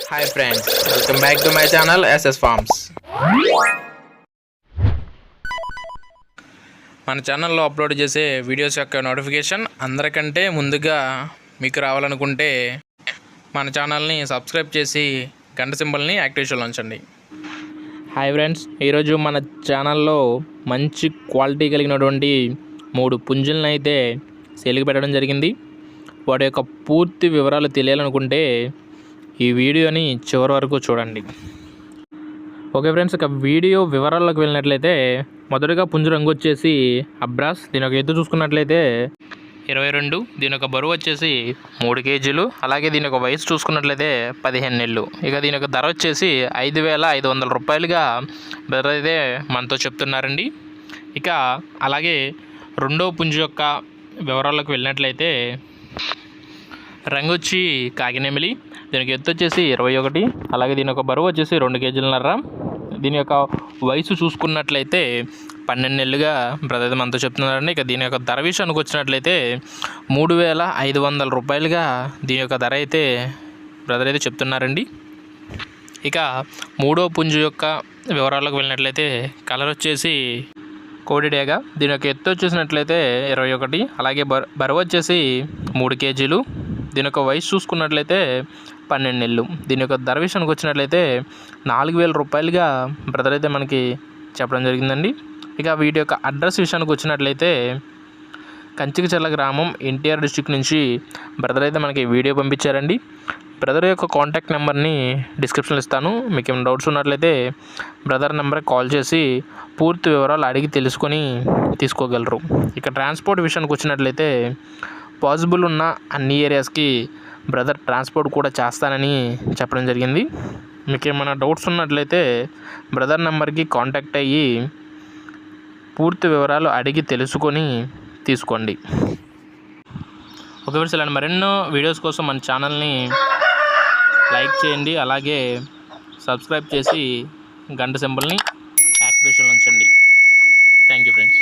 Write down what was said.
Hi friends, welcome back to my channel SS Farms. మన ఛానల్లో upload చేసే videos యొక్క నోటిఫికేషన్ అందరికంటే ముందుగా మీకు రావాలనుకుంటే మన ఛానల్ని సబ్స్క్రైబ్ చేసి గంట సింబల్ని యాక్టివేషన్లో ఉంచండి. హాయ్ ఫ్రెండ్స్, ఈరోజు మన ఛానల్లో మంచి క్వాలిటీ కలిగినటువంటి 3 పుంజులను అయితే సేల్కి పెట్టడం జరిగింది. వాటి యొక్క పూర్తి వివరాలు తెలియాలనుకుంటే ఈ వీడియోని చివరి వరకు చూడండి. ఓకే ఫ్రెండ్స్, ఇక వీడియో వివరాల్లోకి వెళ్ళినట్లయితే మొదటగా పుంజు రంగు వచ్చేసి అబ్రాస్. దీని యొక్క ఎత్తు చూసుకున్నట్లయితే 22, దీని యొక్క బరువు వచ్చేసి 3 కేజీలు. అలాగే దీని యొక్క వయసు చూసుకున్నట్లయితే 15 నెలలు. ఇక దీని యొక్క ధర వచ్చేసి 5,500 రూపాయలుగా ధర అయితే మనతో చెప్తున్నారండి. ఇక అలాగే రెండో పుంజు యొక్క వివరాల్లోకి వెళ్ళినట్లయితే రంగు వచ్చి కాకినెమిలి. దీనికి ఎత్తు వచ్చేసి 21, అలాగే దీని యొక్క బరువు వచ్చేసి 2 కేజీలన్నర. దీని యొక్క వయసు చూసుకున్నట్లయితే 12 నెలలుగా బ్రదర్ మనతో చెప్తున్నారండి. ఇక దీని యొక్క ధర విషయానికి వచ్చినట్లయితే 3,500 రూపాయలుగా దీని యొక్క ధర అయితే బ్రదర్ అయితే చెప్తున్నారండి. ఇక మూడో పుంజు యొక్క వివరాలకు వెళ్ళినట్లయితే కలర్ వచ్చేసి కోడిడేగా. దీని యొక్క ఎత్తు వచ్చేసినట్లయితే 21, అలాగే బరువు వచ్చేసి 3 కేజీలు. దీని యొక్క వయసు చూసుకున్నట్లయితే 12 నెలలు. దీని యొక్క ధర విషయానికి వచ్చినట్లయితే 4,000 రూపాయలుగా బ్రదర్ అయితే మనకి చెప్పడం జరిగిందండి. ఇక వీటి యొక్క అడ్రస్ విషయానికి వచ్చినట్లయితే కంచికచర్ల గ్రామం, ఎన్టీఆర్ డిస్ట్రిక్ట్ నుంచి బ్రదర్ అయితే మనకి వీడియో పంపించారండి. బ్రదర్ యొక్క కాంటాక్ట్ నెంబర్ని డిస్క్రిప్షన్లో ఇస్తాను. మీకు ఏమైనా డౌట్స్ ఉన్నట్లయితే బ్రదర్ నెంబర్కి కాల్ చేసి పూర్తి వివరాలు అడిగి తెలుసుకొని తీసుకోగలరు. ఇక ట్రాన్స్పోర్ట్ విషయానికి వచ్చినట్లయితే పాసిబుల్ ఉన్న అన్ని ఏరియాస్కి బ్రదర్ ట్రాన్స్పోర్ట్ కూడా చేస్తానని చెప్పడం జరిగింది. మీకు ఏమైనా డౌట్స్ ఉన్నట్లయితే బ్రదర్ నెంబర్కి కాంటాక్ట్ అయ్యి పూర్తి వివరాలు అడిగి తెలుసుకొని తీసుకోండి. ఓకే ఫ్రెండ్స్, ఇలాంటి మరెన్నో వీడియోస్ కోసం మన ఛానల్ని లైక్ చేయండి, అలాగే సబ్స్క్రైబ్ చేసి గంట సింబల్ని యాక్టివేషన్లో ఉంచండి. Thank you friends.